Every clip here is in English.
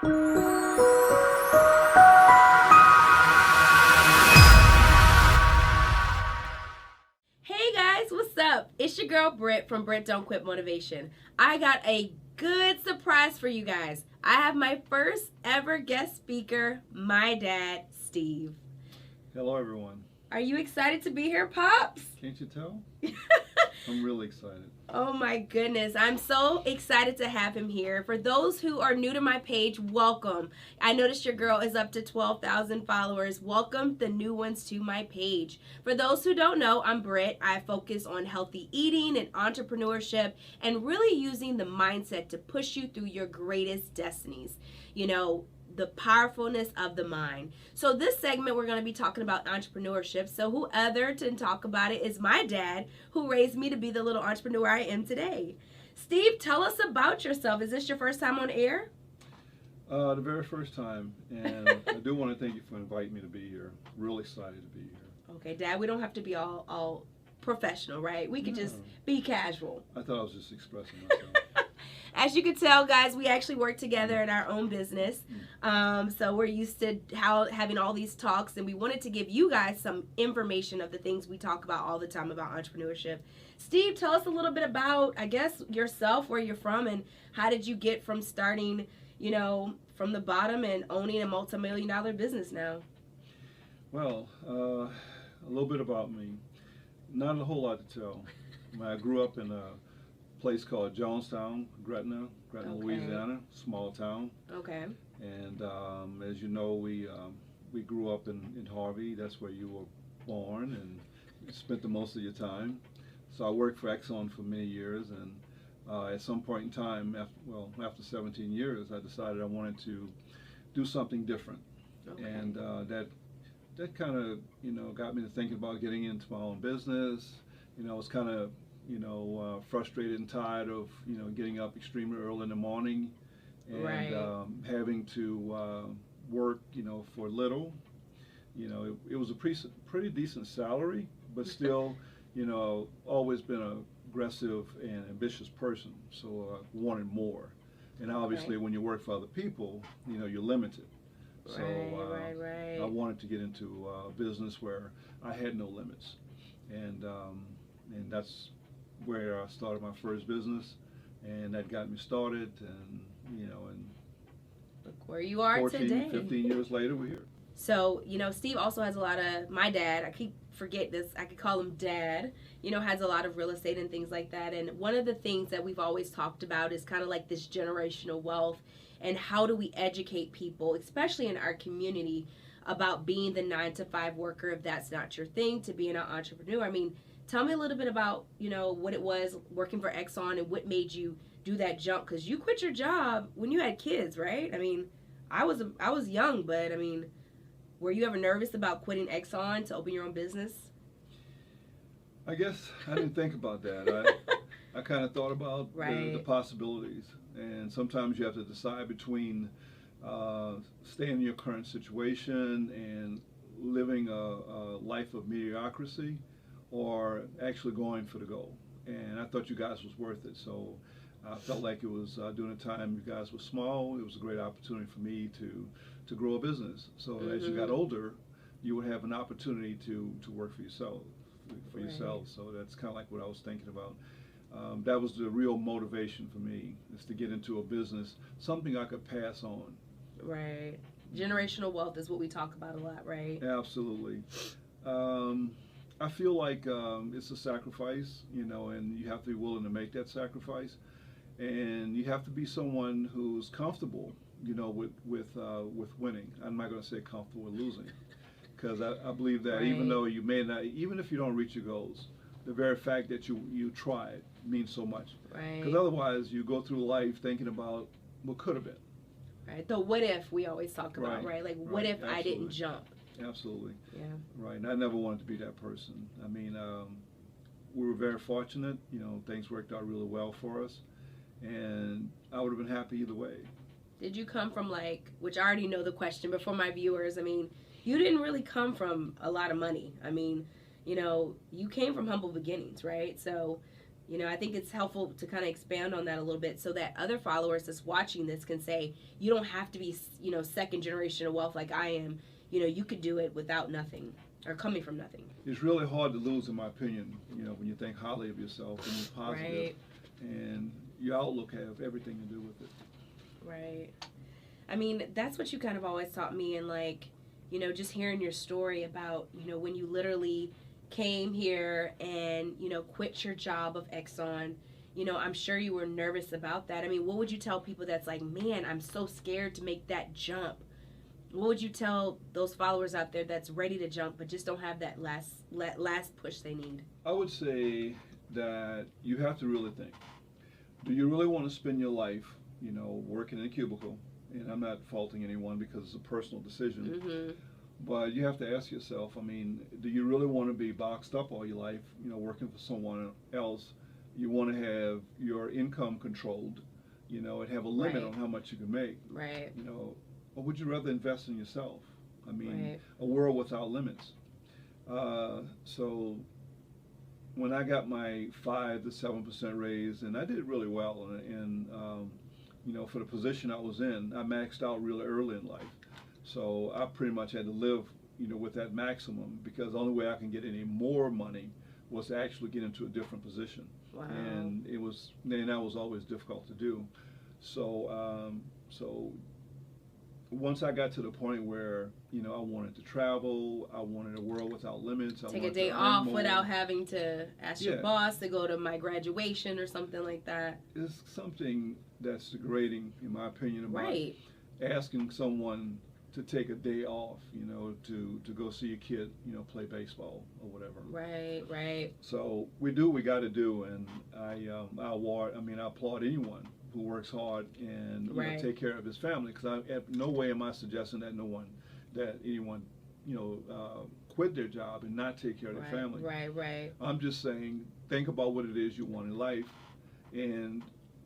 Hey guys, what's up? It's your girl Britt from Britt Don't Quit Motivation. I got a good surprise for you guys. I have my first ever guest speaker, my dad, Steve. Hello, everyone. Are you excited to be here, Pops? Can't you tell? I'm really excited. Oh my goodness, I'm so excited to have him here. For those who are new to my page, welcome. I noticed your girl is up to 12,000 followers. Welcome the new ones to my page. For those who don't know, I'm Britt. I focus on healthy eating and entrepreneurship and really using the mindset to push you through your greatest destinies. You know, the powerfulness of the mind. So this segment, we're going to be talking about entrepreneurship. So who other to talk about it is my dad, who raised me to be the little entrepreneur I am today. Steve, tell us about yourself. Is this your first time on air? The very first time, and I do want to thank you for inviting me to be here. Really excited to be here. Okay, Dad, we don't have to be all professional, right? We could just be casual. I thought I was just expressing myself. As you can tell, guys, we actually work together in our own business. So we're used to having all these talks, and we wanted to give you guys some information of the things we talk about all the time about entrepreneurship. Steve, tell us a little bit about, I guess, yourself, where you're from, and how did you get from starting, you know, from the bottom and owning a multi-million-dollar business now? Well, a little bit about me. Not a whole lot to tell. I grew up in a place called Jonestown, Gretna, Okay. Louisiana, small town. Okay. And as you know, we grew up in Harvey. That's where you were born and spent the most of your time. So I worked for Exxon for many years, and at some point in time, after 17 years, I decided I wanted to do something different. Okay. And that kind of got me to thinking about getting into my own business. I was kind of frustrated and tired of getting up extremely early in the morning and Right. having to work for little. It was a pretty decent salary, but still always been an aggressive and ambitious person, so I wanted more. And obviously when you work for other people, you're limited. So Right. I wanted to get into a business where I had no limits, and that's where I started my first business, and that got me started, and Look where you are 14, today. 15 years later, we're here. So, Steve also has a lot of, my dad, I keep forget this, I could call him Dad, has a lot of real estate and things like that. And one of the things that we've always talked about is kind of like this generational wealth, and how do we educate people, especially in our community, about being the 9-to-5 worker if that's not your thing, to being an entrepreneur. I mean, tell me a little bit about, what it was working for Exxon and what made you do that jump, because you quit your job when you had kids, right? I mean, I was young, but I mean, were you ever nervous about quitting Exxon to open your own business? I guess I didn't think about that. I kind of thought about Right. the possibilities, and sometimes you have to decide between staying in your current situation and living a life of mediocrity, or actually going for the goal. And I thought you guys was worth it, so I felt like it was during the time you guys were small, it was a great opportunity for me to grow a business. So as you got older, you would have an opportunity to work for yourself. Right. So that's kind of like what I was thinking about. That was the real motivation for me, is to get into a business, something I could pass on. Right. Generational wealth is what we talk about a lot, right? Absolutely. I feel like it's a sacrifice, and you have to be willing to make that sacrifice, and you have to be someone who's comfortable, with winning. I'm not going to say comfortable with losing, because I believe that even Right. though you may not, even if you don't reach your goals, the very fact that you tried means so much. Right. Because otherwise, you go through life thinking about what could have been. Right. The what if we always talk about, right? Like, what Right. if I didn't Absolutely. jump? Absolutely. Yeah. Right, and I never wanted to be that person. I mean, we were very fortunate. Things worked out really well for us, and I would have been happy either way. Did you come from, like, which I already know the question, but for my viewers, I mean, you didn't really come from a lot of money. I mean, you came from humble beginnings, right? So You know, I think it's helpful to kind of expand on that a little bit so that other followers that's watching this can say, you don't have to be, you know, second generation of wealth like I am. You know, you could do it without nothing or coming from nothing. It's really hard to lose, in my opinion, you know, when you think highly of yourself and you're positive, Right. and your outlook have everything to do with it. Right. I mean, that's what you kind of always taught me, and like, you know, just hearing your story about, you know, when you literally came here and, you know, quit your job of Exxon. You know, I'm sure you were nervous about that. I mean, what would you tell people that's like, man, I'm so scared to make that jump? What would you tell those followers out there that's ready to jump but just don't have that last push they need? I would say that you have to really think. Do you really want to spend your life, you know, working in a cubicle? And I'm not faulting anyone because it's a personal decision. Mm-hmm. But you have to ask yourself, I mean, do you really want to be boxed up all your life, you know, working for someone else? You want to have your income controlled, you know, and have a limit on how much you can make. Right. You know, or would you rather invest in yourself? I mean, Right. a world without limits. So when I got my 5 to 7% raise, and I did really well, and you know, for the position I was in, I maxed out really early in life. So I pretty much had to live, you know, with that maximum, because the only way I can get any more money was to actually get into a different position. Wow. And that was always difficult to do. So once I got to the point where, you know, I wanted to travel, I wanted a world without limits. Take a day off without having to ask your boss to go to my graduation or something like that. It's something that's degrading, in my opinion, about Right. asking someone to take a day off, you know, to go see a kid, you know, play baseball or whatever. Right, right. So we do what we got to do, and I applaud anyone who works hard and you know, take care of his family, because I no way am I suggesting that anyone, you know, quit their job and not take care of their family. Right, right. I'm just saying, think about what it is you want in life, and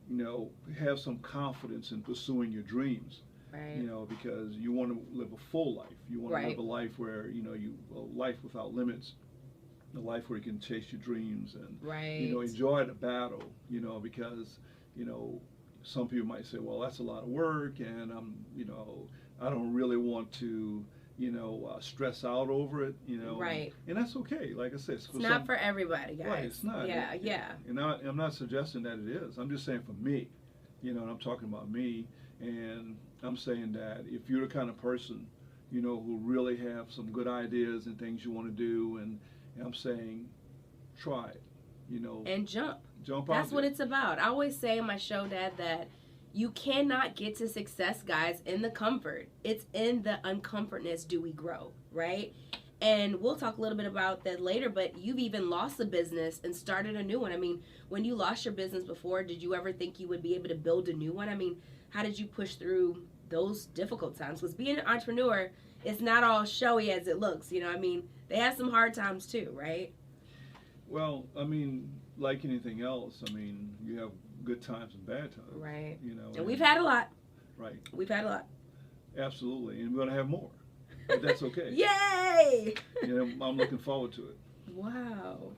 you know, have some confidence in pursuing your dreams. Right. You know, because you want to live a full life. You want to live a life where, you know, a life without limits, a life where you can chase your dreams and, you know, enjoy the battle, you know, because, you know, some people might say, well, that's a lot of work, and you know, I don't really want to, you know, stress out over it, you know. Right. And that's okay. Like I said, it's not for everybody, guys. Right, it's not. Yeah, yeah. And I'm not suggesting that it is. I'm just saying for me, you know, and I'm talking about me, and I'm saying that if you're the kind of person, you know, who really have some good ideas and things you want to do, and I'm saying, try it, you know. And jump. Jump That's what it's about. I always say in my show, Dad, that you cannot get to success, guys, in the comfort. It's in the uncomfortness do we grow, right? And we'll talk a little bit about that later, but you've even lost a business and started a new one. I mean, when you lost your business before, did you ever think you would be able to build a new one? I mean, how did you push through those difficult times? Because being an entrepreneur, it's not all showy as it looks, you know. I mean, they have some hard times too, right? Well, I mean, like anything else, I mean, you have good times and bad times. Right. You know. And we've had a lot. Right. We've had a lot. Absolutely. And we're going to have more. But that's okay. Yay! You know, I'm looking forward to it. Wow.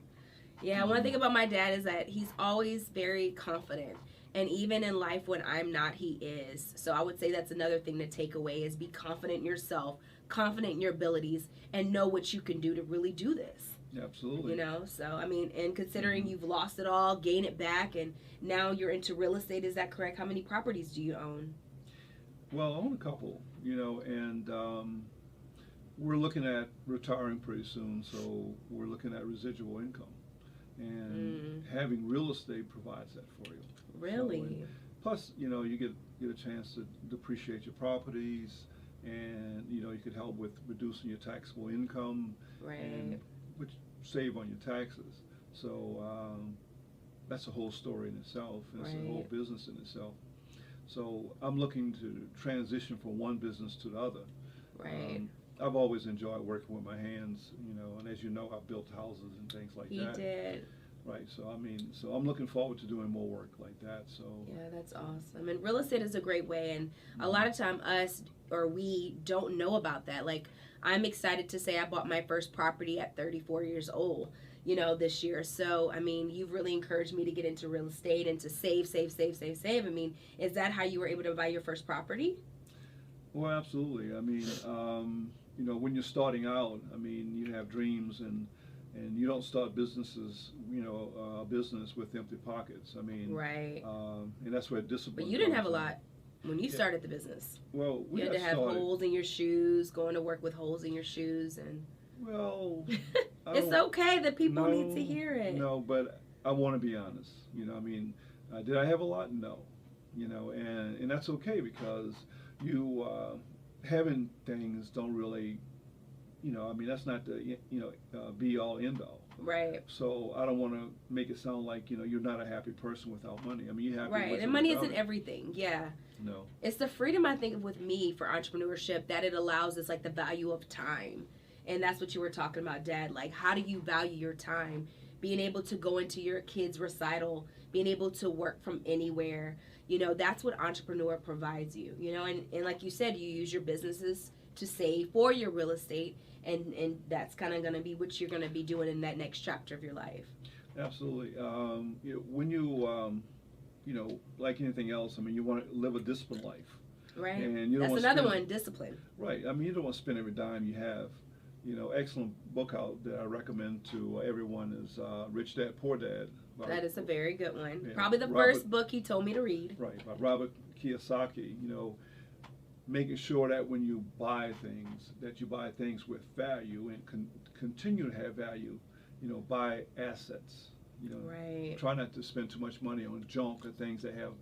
Yeah, one thing about my dad is that he's always very confident. And even in life when I'm not, he is. So I would say that's another thing to take away is be confident in yourself, confident in your abilities, and know what you can do to really do this. Absolutely. You know, so I mean, and considering you've lost it all, gain it back, and now you're into real estate, is that correct? How many properties do you own? Well, I own a couple, you know, and we're looking at retiring pretty soon, so we're looking at residual income. And having real estate provides that for you. Really? So, plus, you know, you get a chance to depreciate your properties, and, you know, you could help with reducing your taxable income. Right. And which save on your taxes. So that's a whole story in itself, and it's a whole business in itself. So I'm looking to transition from one business to the other. Right. I've always enjoyed working with my hands, you know, and as you know, I've built houses and things like that. He did. Right, so I mean, so I'm looking forward to doing more work like that. So yeah, that's awesome. And real estate is a great way, and a lot of time we don't know about that. Like, I'm excited to say I bought my first property at 34 years old. this year. So, I mean, you've really encouraged me to get into real estate and to save. I mean, is that how you were able to buy your first property? Well, absolutely. I mean, when you're starting out, I mean, you have dreams, and you don't start business with empty pockets. I mean, right. And that's where discipline. But you didn't have a in. lot when you started the business. Well, we you had got to have started. holes in your shoes, going to work with holes in your shoes, and Well, it's okay that people need to hear it. No, but I want to be honest. I mean, did I have a lot? No. And that's okay, because you having things don't really, I mean, that's not the be all end all. Right. So I don't want to make it sound like you're not a happy person without money. I mean, you happy. Right, and money isn't everything. Yeah. No. It's the freedom, I think, with me for entrepreneurship, that it allows us, like, the value of time. And that's what you were talking about, Dad. Like, how do you value your time? Being able to go into your kid's recital, being able to work from anywhere. That's what entrepreneur provides you. And like you said, you use your businesses to save for your real estate. And that's kind of going to be what you're going to be doing in that next chapter of your life. Absolutely. When you, like anything else, I mean, you want to live a disciplined life. Right. And you don't that's another one, discipline. Right. I mean, you don't want to spend every dime you have. Excellent book out that I recommend to everyone is Rich Dad, Poor Dad. That is a very good one. Yeah, Probably the first book he told me to read. Right, by Robert Kiyosaki. Making sure that when you buy things, that you buy things with value and continue to have value. Buy assets. Right. Try not to spend too much money on junk or things that have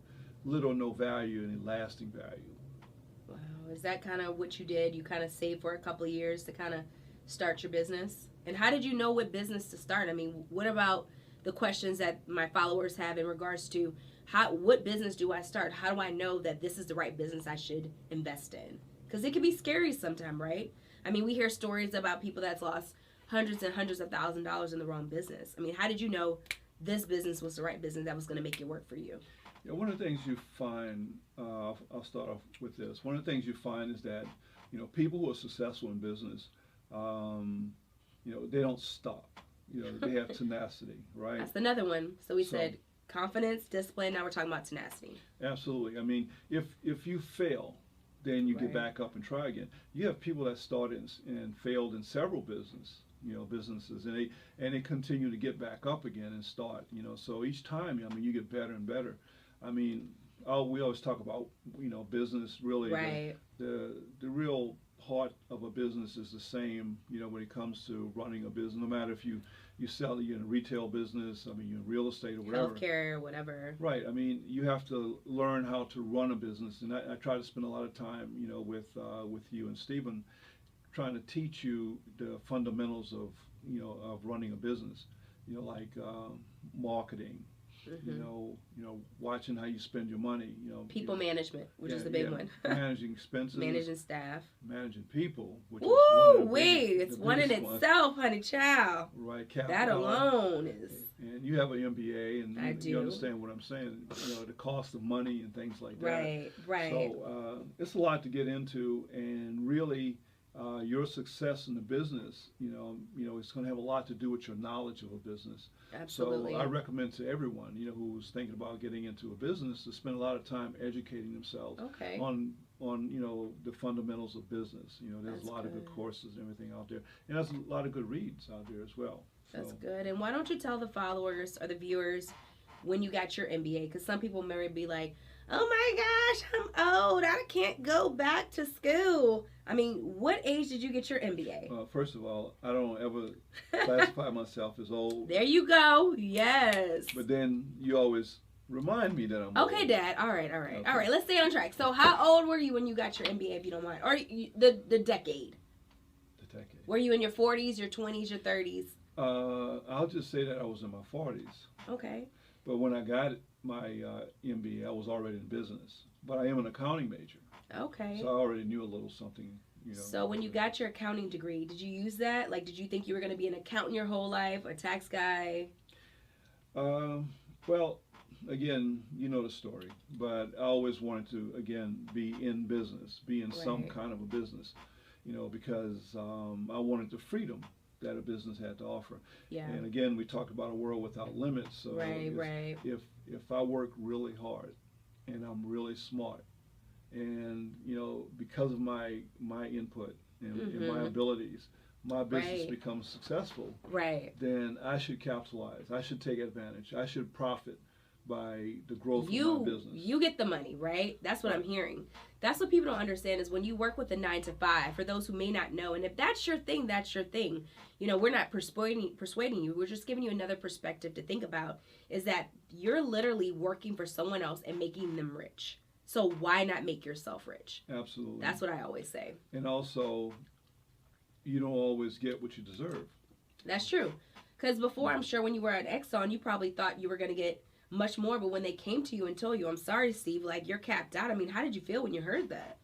little or no value and lasting value. Wow. Is that kind of what you did? You kind of saved for a couple of years to kind of start your business? And how did you know what business to start? I mean, what about the questions that my followers have in regards to what business do I start? How do I know that this is the right business I should invest in? Because it can be scary sometimes, right? I mean, we hear stories about people that's lost hundreds and hundreds of $1,000s in the wrong business. I mean, how did you know this business was the right business that was going to make it work for you? Yeah, one of the things you find, I'll start off with this. One of the things you find is that, people who are successful in business, they don't stop. They have tenacity, right? That's another one. So we said confidence, discipline. Now we're talking about tenacity. Absolutely. I mean, if you fail, then you get back up and try again. You have people that started and failed in several businesses, and they continue to get back up again and start. So each time, I mean, you get better and better. I mean, we always talk about business. Really, right. The real heart of a business is the same, when it comes to running a business. No matter if you sell, you're in a retail business, I mean, you're in real estate or whatever. Healthcare, whatever. Right. I mean, you have to learn how to run a business, and I try to spend a lot of time, with you and Stephen, trying to teach you the fundamentals of running a business, like marketing. Mm-hmm. Watching how you spend your money. People management, which is the big one. Managing expenses. Managing staff. Managing people, which is it's one in itself, honey child. Right. That alone is. And you have an MBA, and I do. You understand what I'm saying. The cost of money and things like that. Right. So it's a lot to get into, and really. Your success in the business, it's going to have a lot to do with your knowledge of a business. Absolutely. So I recommend to everyone, who's thinking about getting into a business to spend a lot of time educating themselves on the fundamentals of business. There's a lot of good courses and everything out there, and there's a lot of good reads out there as well. That's good. And why don't you tell the followers or the viewers when you got your MBA? Because some people may be like, oh my gosh, I'm old. I can't go back to school. I mean, what age did you get your MBA? Well, first of all, I don't ever classify myself as old. There you go. Yes. But then you always remind me that I'm old. Okay, Dad. All right. Okay. All right, let's stay on track. So how old were you when you got your MBA, if you don't mind? Or the decade? The decade. Were you in your 40s, your 20s, your 30s? I'll just say that I was in my 40s. Okay. But when I got my MBA, I was already in business. But I am an accounting major. Okay. So I already knew a little something, So when you got your accounting degree, did you use that? Like, did you think you were going to be an accountant your whole life, a tax guy? Well, again, you know the story. But I always wanted to, again, be in business, be in some kind of a business, because I wanted the freedom, that a business had to offer. Yeah. And again, we talked about a world without limits. So Right. if I work really hard and I'm really smart, and because of my input and my abilities, my business Right. becomes successful, Right. then I should capitalize. I should take advantage. I should profit by the growth of my business. You get the money, right? That's what Right. I'm hearing. That's what people don't understand is when you work with a 9 to 5, for those who may not know, and if that's your thing, that's your thing. We're not persuading you. We're just giving you another perspective to think about, is that you're literally working for someone else and making them rich. So why not make yourself rich? Absolutely. That's what I always say. And also, you don't always get what you deserve. That's true. Because before, I'm sure when you were at Exxon, you probably thought you were going to get much more, but when they came to you and told you, I'm sorry, Steve, like, you're capped out, I mean, how did you feel when you heard that?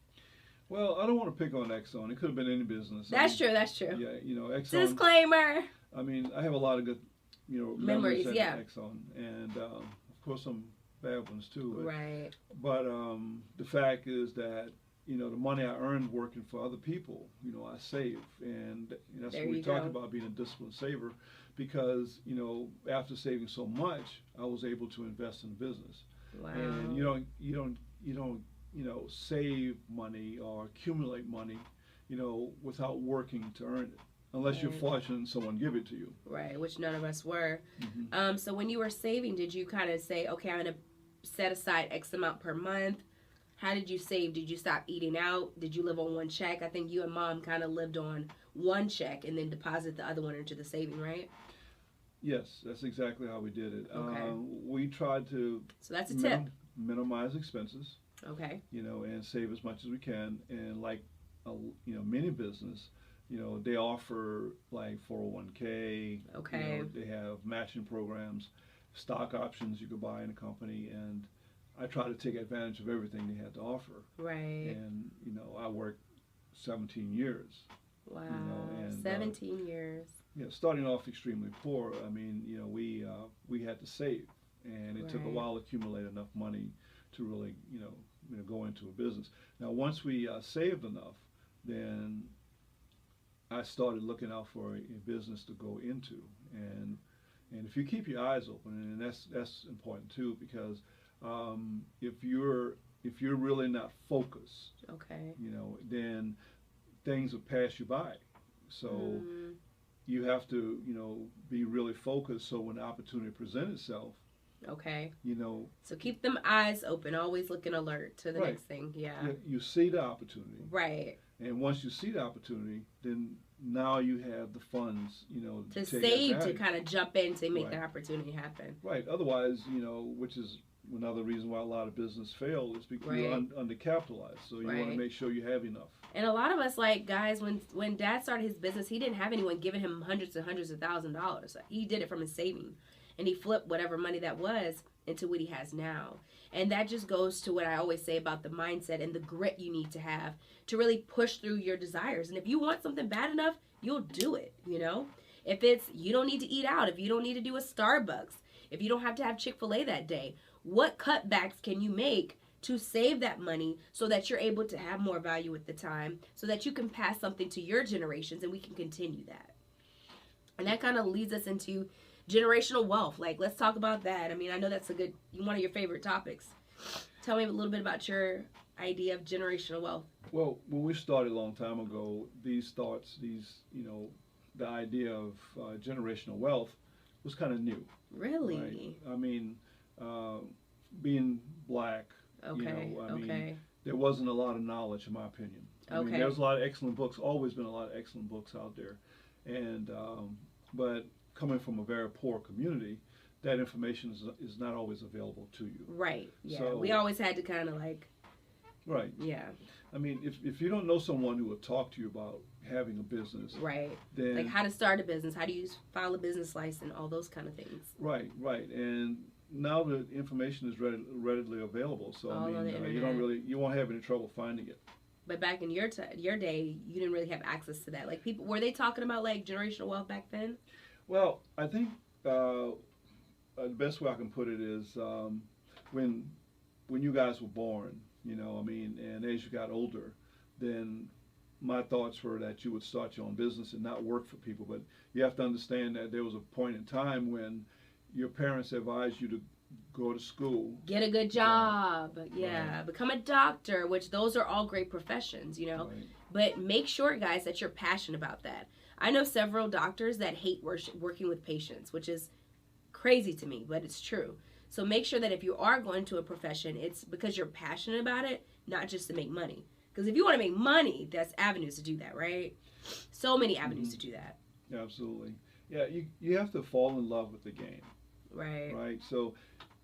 Well, I don't want to pick on Exxon. It could have been any business. That's true. Yeah, Exxon. Disclaimer. I mean, I have a lot of good, Memories, at yeah. Exxon, and of course some bad ones too. Right. But the fact is that the money I earned working for other people, I save, and that's There what we you talked go. about, being a disciplined saver, because after saving so much, I was able to invest in business. Wow. And you don't save money or accumulate money, without working to earn it, unless you're Right. fortunate and someone give it to you. Right, which none of us were. Mm-hmm. So when you were saving, did you kind of say, okay, I'm going to set aside X amount per month? How did you save? Did you stop eating out? Did you live on one check? I think you and Mom kind of lived on one check and then deposit the other one into the saving, right? Yes, that's exactly how we did it. Okay. We tried to So that's a tip. minimize expenses, Okay. and save as much as we can. And like, many business, they offer like 401k. Okay. They have matching programs, stock options you could buy in a company, and I try to take advantage of everything they had to offer. Right. And I worked 17 years. Wow. And 17 years. Starting off extremely poor. I mean, we had to save, and it took a Right. while to accumulate enough money to really, go into a business. Now, once we saved enough, then I started looking out for a business to go into, and if you keep your eyes open, and that's important too, because if you're really not focused, Okay. then things will pass you by. So you have to, be really focused. So when the opportunity presents itself, Okay. you know, So keep them eyes open, always looking alert to the Right. next thing. Yeah. you see the opportunity, Right. and once you see the opportunity, then now you have the funds, To take save, to advantage. kind of jump in to make Right. that opportunity happen. Right. Otherwise, which is another reason why a lot of business fail, is because you're Right. undercapitalized. So you want Right. to make sure you have enough. And a lot of us, like, guys, when Dad started his business, he didn't have anyone giving him hundreds and hundreds of $1,000s. He did it from his saving, and he flipped whatever money that was into what he has now. And that just goes to what I always say about the mindset and the grit you need to have to really push through your desires. And if you want something bad enough, you'll do it, If it's, you don't need to eat out, if you don't need to do a Starbucks, if you don't have to have Chick-fil-A that day, what cutbacks can you make to save that money so that you're able to have more value with the time, so that you can pass something to your generations and we can continue that? And that kind of leads us into generational wealth. Like, let's talk about that. I mean, I know that's one of your favorite topics. Tell me a little bit about your idea of generational wealth. Well, when we started a long time ago, these thoughts, the idea of generational wealth was kind of new. Really? Right? I mean, being black, Okay. I mean, Okay. there wasn't a lot of knowledge, in my opinion. I mean, Okay. there's a lot of excellent books, always been a lot of excellent books out there. And, but coming from a very poor community, that information is not always available to you. Right. Yeah. So- we always had to kind of like, Right. yeah. I mean, if you don't know someone who will talk to you about having a business, Right. then Like how to start a business, how do you file a business license, all those kind of things. right, and now the information is readily available. So All I on mean, the you won't have any trouble finding it. But back in your day, you didn't really have access to that. Like, people, were they talking about like generational wealth back then? Well, I think the best way I can put it is when you guys were born, I mean, and as you got older, then my thoughts were that you would start your own business and not work for people. But you have to understand that there was a point in time when your parents advised you to go to school, get a good job, Right. become a doctor, which those are all great professions, you know. Right. But make sure, guys, that you're passionate about that. I know several doctors that hate working with patients, which is crazy to me, but it's true. So make sure that if you are going to a profession, it's because you're passionate about it, not just to make money. Because if you want to make money, there's avenues to do that, right? So many avenues to do that. Absolutely. Yeah, you have to fall in love with the game, Right. right? So,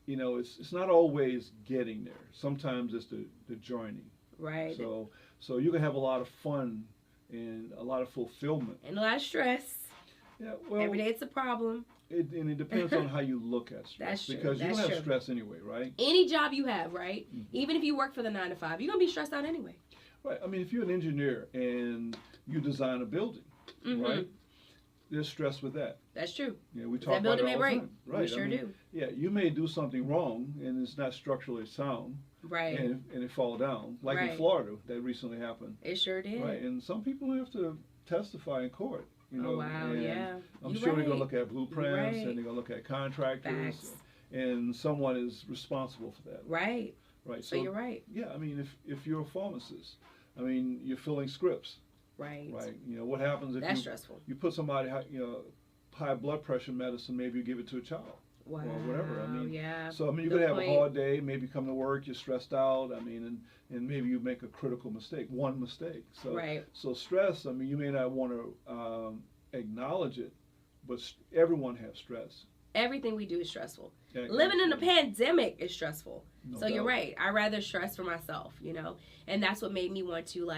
it's not always getting there. Sometimes it's the journey. Right. So you can have a lot of fun and a lot of fulfillment. And a lot of stress. Yeah, well, Every day it's a problem. it depends on how you look at stress. That's true. Because you That's don't have true. stress anyway, right? Any job you have, right? Even if you work for the 9 to 5, you're going to be stressed out anyway. Right. I mean, if you're an engineer and you design a building, right? There's stress with that. That's true. Yeah, we talk That building about it may all the break. time. Right. We sure do. Yeah, you may do something wrong and it's not structurally sound, Right. and it fall down, like in Right. Florida that recently happened. It sure did. Right, and some people have to testify in court. Oh, wow, and yeah. I'm You're sure they're right. going to look at blueprints Right. and they're going to look at contractors, Facts. and someone is responsible for that. Right. Right. So you're right. Yeah, I mean, if you're a pharmacist, I mean, you're filling scripts. Right. Right. What happens if That's stressful. you put somebody, high blood pressure medicine, maybe you give it to a child. Wow. Or whatever. I mean, yeah. so I mean, you're Good gonna have point. a hard day. Maybe come to work, you're stressed out. I mean, and maybe you make a critical mistake, one mistake. So Right. so stress. I mean, you may not want to acknowledge it, but everyone has stress. Everything we do is stressful. Yeah, Living in a pandemic is stressful. no So you're doubt. right. I rather stress for myself, and that's what made me want to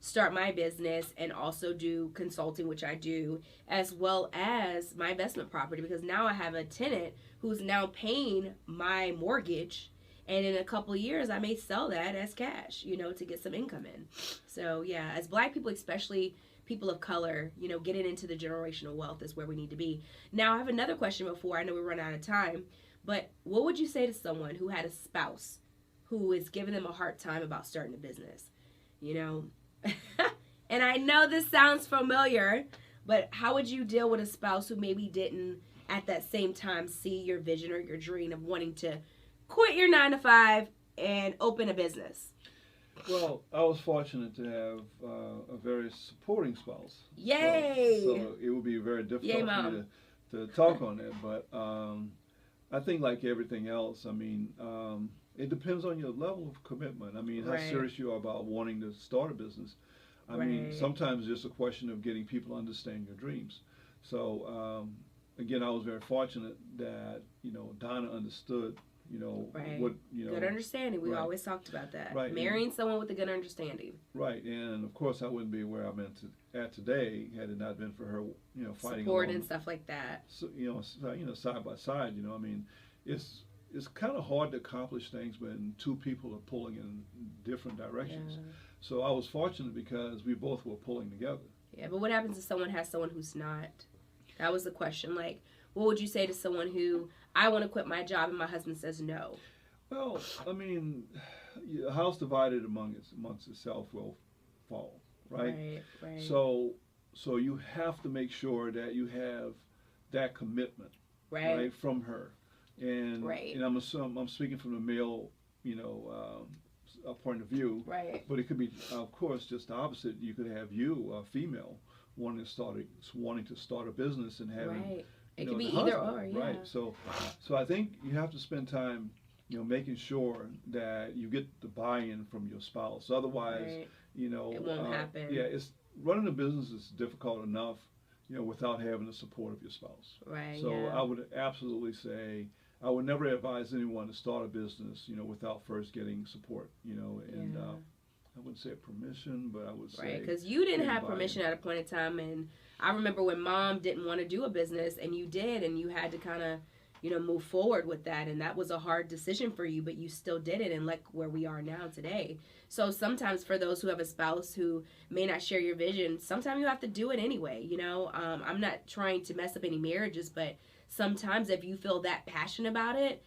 start my business and also do consulting, which I do, as well as my investment property, because now I have a tenant who's now paying my mortgage, and in a couple of years I may sell that as cash, to get some income in. So yeah, as Black people, especially people of color, getting into the generational wealth is where we need to be. Now I have another question before I know we run out of time, but what would you say to someone who had a spouse who is giving them a hard time about starting a business? And I know this sounds familiar, but how would you deal with a spouse who maybe didn't at that same time see your vision or your dream of wanting to quit your 9 to 5 and open a business? Well, I was fortunate to have a very supporting spouse. Yay! So it would be very difficult Yay, for Mom. me to talk on that. But I think like everything else, I mean, it depends on your level of commitment. I mean, how Right. serious you are about wanting to start a business. I mean, Right. sometimes it's just a question of getting people to understand your dreams. So again, I was very fortunate that Donna understood. Right. What Good understanding. We Right. always talked about that. Right. Marrying someone with a good understanding. Right, and of course I wouldn't be where I'm at today had it not been for her, fighting Support along, and stuff like that. so, side by side. I mean, it's kind of hard to accomplish things when two people are pulling in different directions. Yeah. So I was fortunate because we both were pulling together. Yeah, but what happens if someone has someone who's not? That was the question. What would you say to someone who, I want to quit my job and my husband says no? Well, I mean, a house divided amongst itself will fall, right? Right. So you have to make sure that you have that commitment, Right. from her, and Right. and I'm speaking from the male, a point of view, Right. but it could be, of course, just the opposite. You could have you, a female, wanting to start a business and having, Right. It the could be either husband, or, yeah. right? So I think you have to spend time, making sure that you get the buy-in from your spouse. Otherwise, Right. it won't happen. Yeah, it's running a business is difficult enough, without having the support of your spouse. Right. So yeah. I would absolutely say I would never advise anyone to start a business, without first getting support, and Yeah. I wouldn't say permission, but I would say Right, because you didn't getting have buy-in. permission at a point in time, and I remember when Mom didn't want to do a business, and you did, and you had to kind of, move forward with that, and that was a hard decision for you, but you still did it, and look where we are now today. So sometimes for those who have a spouse who may not share your vision, sometimes you have to do it anyway. I'm not trying to mess up any marriages, but sometimes if you feel that passionate about it,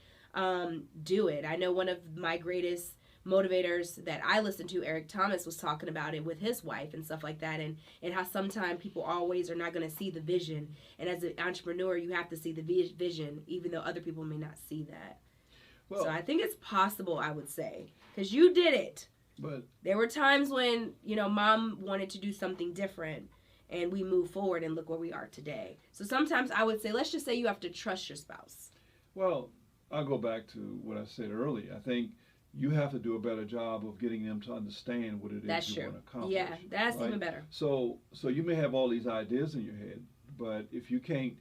do it. I know one of my greatest motivators that I listen to, Eric Thomas was talking about it with his wife and stuff like that, and how sometimes people always are not going to see the vision. And as an entrepreneur, you have to see the vision, even though other people may not see that. Well, so I think it's possible, I would say, because you did it. But there were times when, Mom wanted to do something different, and we moved forward, and look where we are today. So sometimes I would say, let's just say you have to trust your spouse. Well, I'll go back to what I said earlier. I think you have to do a better job of getting them to understand what it is you want to accomplish. Yeah, that's right? Even better. So you may have all these ideas in your head, but if you can't,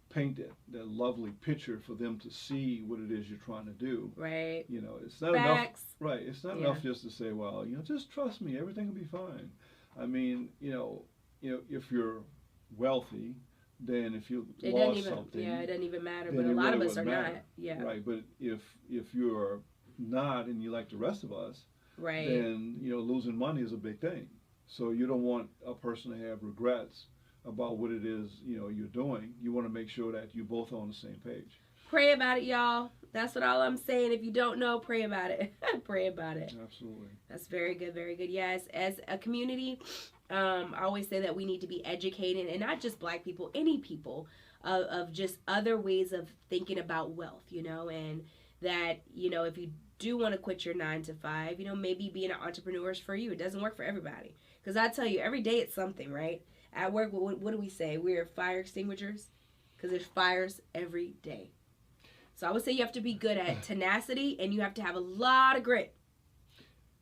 paint that lovely picture for them to see what it is you're trying to do. Right. It's not enough. Right. It's not enough just to say, well, just trust me, everything will be fine. I mean, if you're wealthy, then if you lost something, it doesn't even matter. But a lot of us are not. Yeah. Right. But if you're not, and you like the rest of us, right, then losing money is a big thing. So you don't want a person to have regrets about what it is you're doing. You want to make sure that you both are on the same page. Pray about it, y'all. That's what all I'm saying. If you don't know, pray about it. Pray about it. Absolutely. That's very good. Very good. Yes, as a community, I always say that we need to be educated, and not just Black people, any people, of just other ways of thinking about wealth, and that, if you do want to quit your 9 to 5, maybe being an entrepreneur is for you. It doesn't work for everybody. Because I tell you, every day it's something, right? At work, what do we say? We're fire extinguishers because there's fires every day. So I would say you have to be good at tenacity, and you have to have a lot of grit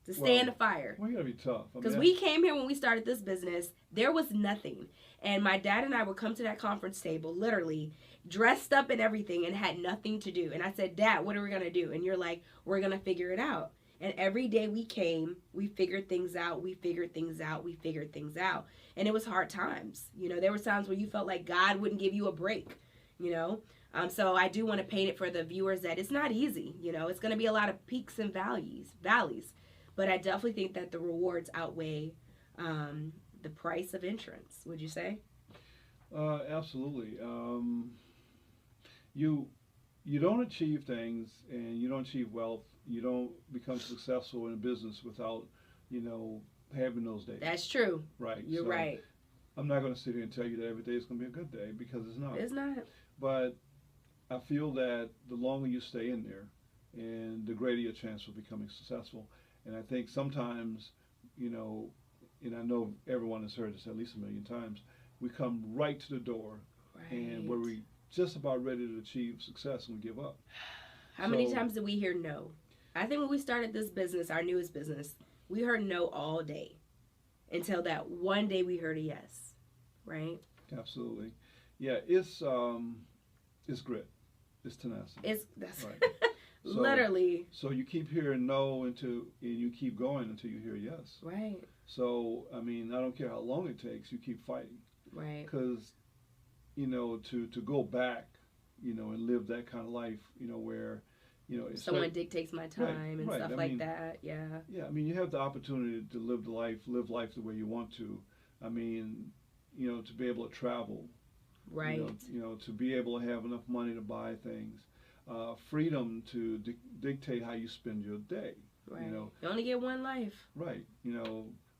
to stay in the fire. Well, you gotta be tough. Because we came here when we started this business, there was nothing. And my dad and I would come to that conference table, literally, dressed up and everything, and had nothing to do. And I said, Dad, what are we going to do? And you're like, we're going to figure it out. And every day we came, we figured things out, we figured things out, we figured things out. And it was hard times. There were times where you felt like God wouldn't give you a break, So I do want to paint it for the viewers that it's not easy. It's going to be a lot of peaks and valleys. But I definitely think that the rewards outweigh the price of entrance. Would you say? Absolutely. You don't achieve things, and you don't achieve wealth. You don't become successful in a business without, having those days. That's true. Right. You're right. I'm not going to sit here and tell you that every day is going to be a good day, because it's not. It's not. But I feel that the longer you stay in there, and the greater your chance of becoming successful. And I think sometimes, and I know everyone has heard this at least a million times, we come right to the door, and where we just about ready to achieve success, and we give up. How many times did we hear no? I think when we started this business, our newest business, we heard no all day, until that one day we heard a yes, right? Absolutely. Yeah, it's grit. It's tenacity. That's right. Literally. So you keep hearing no and you keep going until you hear yes. Right. So, I don't care how long it takes, you keep fighting. Right. Because, to go back, and live that kind of life, where, it's someone dictates my time and stuff like that. Yeah. Yeah, you have the opportunity to live life the way you want to. To be able to travel. Right. To be able to have enough money to buy things. Freedom to dictate how you spend your day. Right. You only get one life. Right.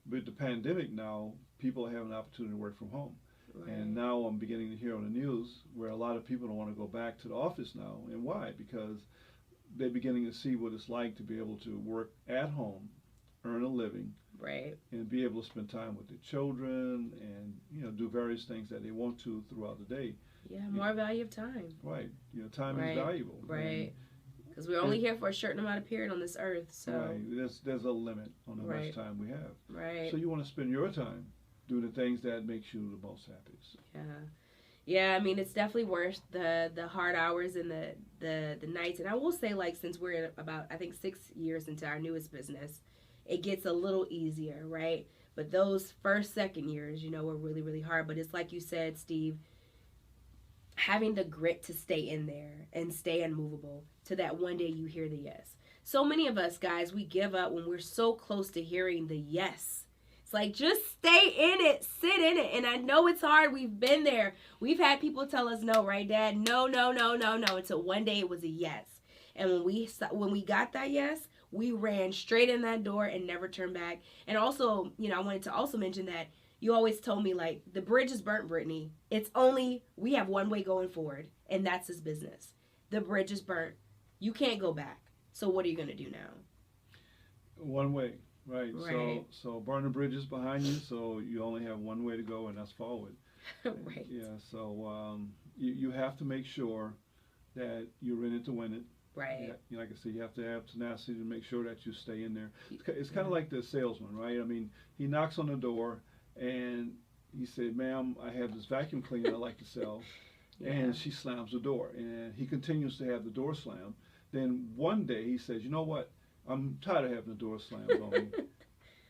With the pandemic now, people have an opportunity to work from home. Right. And now I'm beginning to hear on the news where a lot of people don't want to go back to the office now. And why? Because they're beginning to see what it's like to be able to work at home, earn a living, right, and be able to spend time with their children and do various things that they want to throughout the day. Yeah, more value of time. Right. Time is valuable. Right. Because we're only here for a certain amount of period on this earth. So. Right. There's a limit on how much time we have. Right. So you want to spend your time doing the things that makes you the most happiest. Yeah. Yeah, it's definitely worth the hard hours and the nights. And I will say, since we're about, I think, 6 years into our newest business, it gets a little easier, right? But those second years, were really, really hard. But it's like you said, Steve, having the grit to stay in there and stay unmovable to that one day you hear the yes. So many of us, guys, we give up when we're so close to hearing the yes. It's just stay in it, sit in it. And I know it's hard. We've been there. We've had people tell us no, right, Dad? No, until one day it was a yes. And when we got that yes, We ran straight in that door and never turned back. And also, I wanted to also mention that you always told me, like, the bridge is burnt, Brittany. It's only, we have one way going forward, and that's this business. The bridge is burnt. You can't go back. So what are you going to do now? One way, right? Right. So burn the bridges behind you, so you only have one way to go, and that's forward. Right. Yeah. So you have to make sure that you're in it to win it. Right. Like I said, you have to have tenacity to make sure that you stay in there. It's kind of like the salesman, right? I mean, he knocks on the door and he said, "Ma'am, I have this vacuum cleaner I'd like to sell," Yeah. and she slams the door, and he continues to have the door slammed. Then one day he says, "You know what? I'm tired of having the door slammed on me."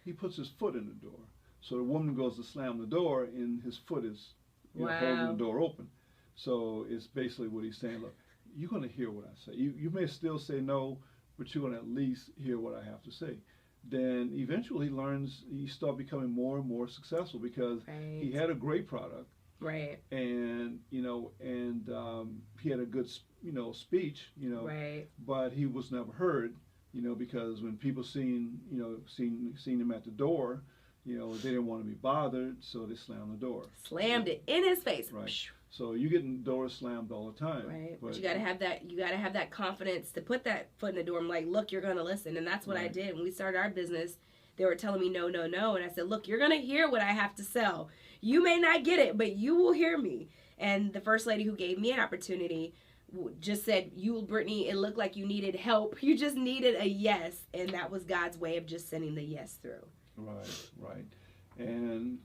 He puts his foot in the door, so the woman goes to slam the door, and his foot is holding the door open. So it's basically what he's saying. Look, you're going to hear what I say. You may still say no, but you're going to at least hear what I have to say. Then eventually he starts becoming more and more successful because Right. he had a great product. Right. And he had a good speech, Right. but he was never heard, because when people seen him at the door, they didn't want to be bothered, so they slammed the door. Slammed it in his face. Right. So you're getting doors slammed all the time. Right. But you gotta have that confidence to put that foot in the door. I'm like, look, you're gonna listen. And that's what I did. When we started our business, they were telling me no, no, no. And I said, look, you're gonna hear what I have to sell. You may not get it, but you will hear me. And the first lady who gave me an opportunity just said, Brittany, it looked like you needed help. You just needed a yes. And that was God's way of just sending the yes through. Right. And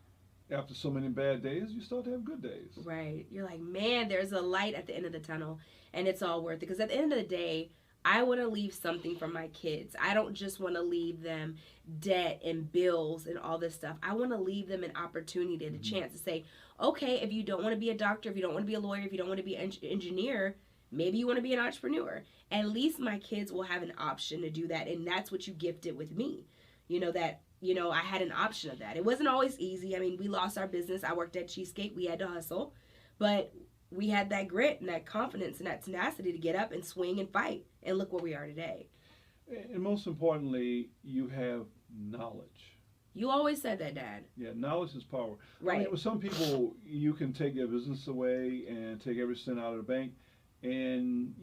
after so many bad days, you start to have good days. Right. You're like, man, there's a light at the end of the tunnel, and it's all worth it. Because at the end of the day, I want to leave something for my kids. I don't just want to leave them debt and bills and all this stuff. I want to leave them an opportunity and a chance to say, okay, if you don't want to be a doctor, if you don't want to be a lawyer, if you don't want to be an engineer, maybe you want to be an entrepreneur. At least my kids will have an option to do that, and that's what you gifted with me. I had an option of that. It wasn't always easy. I mean, we lost our business. I worked at Cheesecake. We had to hustle. But we had that grit and that confidence and that tenacity to get up and swing and fight. And look where we are today. And most importantly, you have knowledge. You always said that, Dad. Yeah, knowledge is power. Right. I mean, with some people, you can take their business away and take every cent out of the bank. And,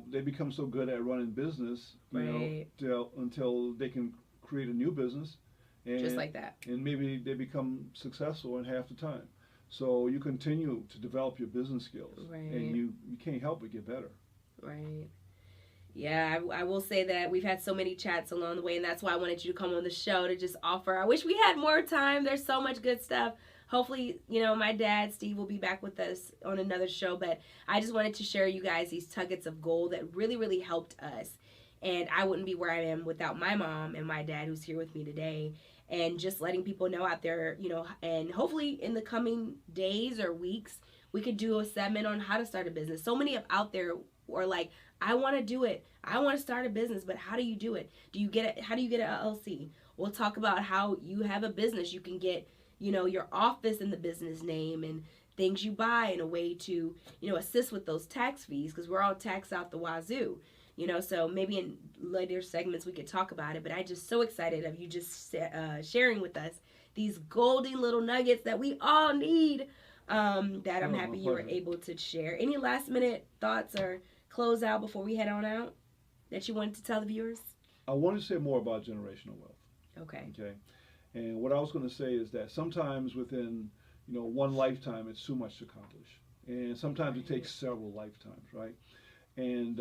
they become so good at running business, until they can create a new business. And, just like that. And maybe they become successful in half the time. So you continue to develop your business skills. Right. And you can't help but get better. Right. Yeah, I will say that we've had so many chats along the way, and that's why I wanted you to come on the show to just offer. I wish we had more time. There's so much good stuff. Hopefully, my dad, Steve, will be back with us on another show, but I just wanted to share you guys these nuggets of gold that really, really helped us. And I wouldn't be where I am without my mom and my dad, who's here with me today. And just letting people know out there, and hopefully in the coming days or weeks, we could do a segment on how to start a business. So many out there are like, I want to do it. I want to start a business, but how do you do it? How do you get an LLC? We'll talk about how you have a business. You can get, your office in the business name and things you buy in a way to, assist with those tax fees, because we're all taxed out the wazoo. So maybe in later segments we could talk about it. But I'm just so excited of you just sharing with us these golden little nuggets that we all need, that I'm happy you were able to share. Any last minute thoughts or close out before we head on out that you wanted to tell the viewers? I want to say more about generational wealth. Okay. And what I was going to say is that sometimes within, one lifetime, it's too much to accomplish. And sometimes it takes several lifetimes, right? And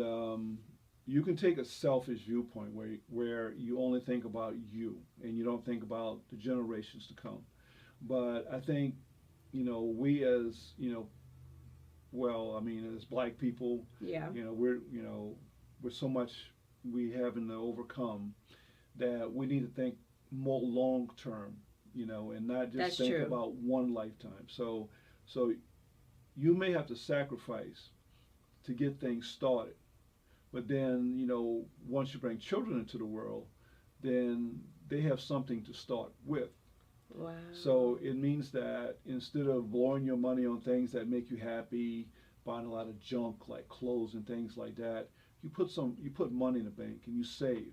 you can take a selfish viewpoint where you only think about you and you don't think about the generations to come. But I think, we as, as Black people, we're so much we having to overcome that we need to think more long term, and not just think about one lifetime. So you may have to sacrifice to get things started. But then, once you bring children into the world, then they have something to start with. Wow. So it means that instead of blowing your money on things that make you happy, buying a lot of junk like clothes and things like that, you put money in the bank and you save.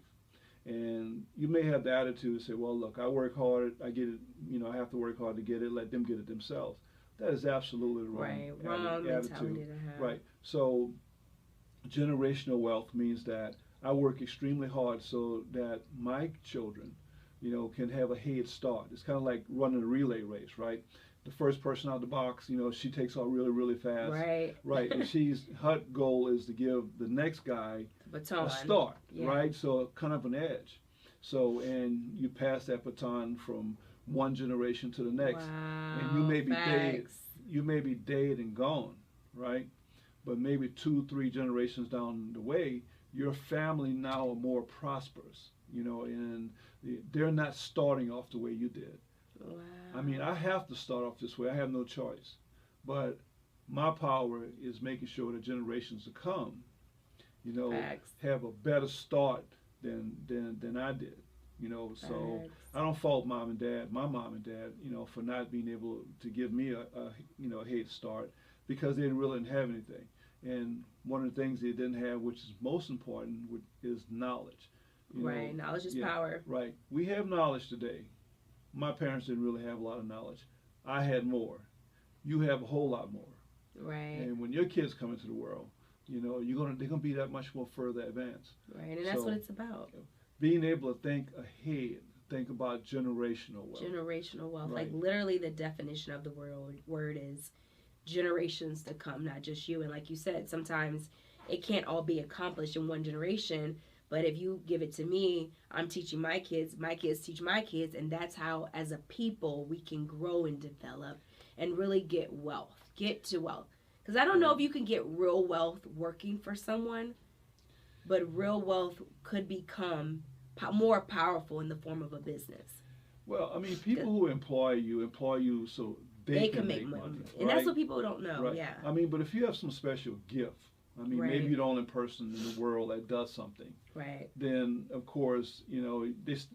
And you may have the attitude to say, well, look, I work hard, I get it, I have to work hard to get it, let them get it themselves. That is absolutely the wrong attitude. Right. So generational wealth means that I work extremely hard so that my children, can have a head start. It's kind of like running a relay race, right? The first person out the box, she takes off really, really fast. Right. Right. And her goal is to give the next guy baton. A start, right? So kind of an edge. So, and you pass that baton from one generation to the next. Wow. And you may be dead and gone, right? But maybe 2-3 generations down the way, your family now are more prosperous, and they're not starting off the way you did. Wow. I mean, I have to start off this way. I have no choice. But my power is making sure that generations to come, have a better start than I did. So I don't fault my mom and dad, for not being able to give me a head start, because they really didn't have anything. And one of the things they didn't have, which is most important, is knowledge. Right, knowledge is power. Right. We have knowledge today. My parents didn't really have a lot of knowledge. I had more. You have a whole lot more. Right. And when your kids come into the world, they're gonna be that much more further advanced. Right, and that's what it's about. Being able to think ahead, think about generational wealth. Generational wealth, right. Like literally the definition of the word is generations to come, not just you. And like you said, sometimes it can't all be accomplished in one generation. But if you give it to me, I'm teaching my kids teach my kids, and that's how, as a people, we can grow and develop and really get to wealth. Because I don't know if you can get real wealth working for someone, but real wealth could become more powerful in the form of a business. Well, I mean, people who employ you so they can make money. And right? that's what people don't know, right. Yeah. I mean, but if you have some special gift, I mean, right. maybe you're the only person in the world that does something. Right. Then, of course,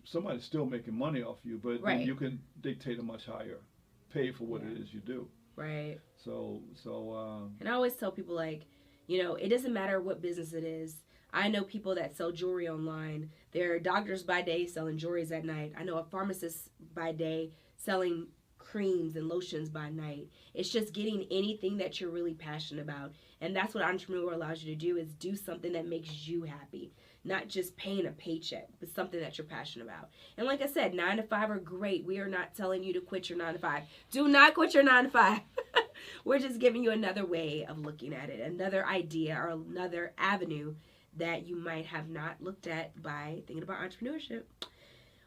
somebody's still making money off you, but right. then you can dictate a much higher pay for what it is you do. Right. So. And I always tell people, like, it doesn't matter what business it is. I know people that sell jewelry online. There are doctors by day selling jewelries at night. I know a pharmacist by day selling creams and lotions by night. It's just getting anything that you're really passionate about. And that's what entrepreneur allows you to do, is do something that makes you happy. Not just paying a paycheck, but something that you're passionate about. And like I said, 9 to 5 are great. We are not telling you to quit your 9 to 5. Do not quit your 9 to 5. We're just giving you another way of looking at it, another idea or another avenue that you might have not looked at by thinking about entrepreneurship.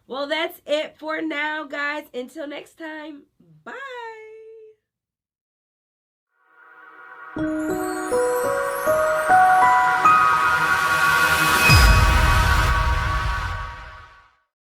Well, that's it for now, guys. Until next time, bye.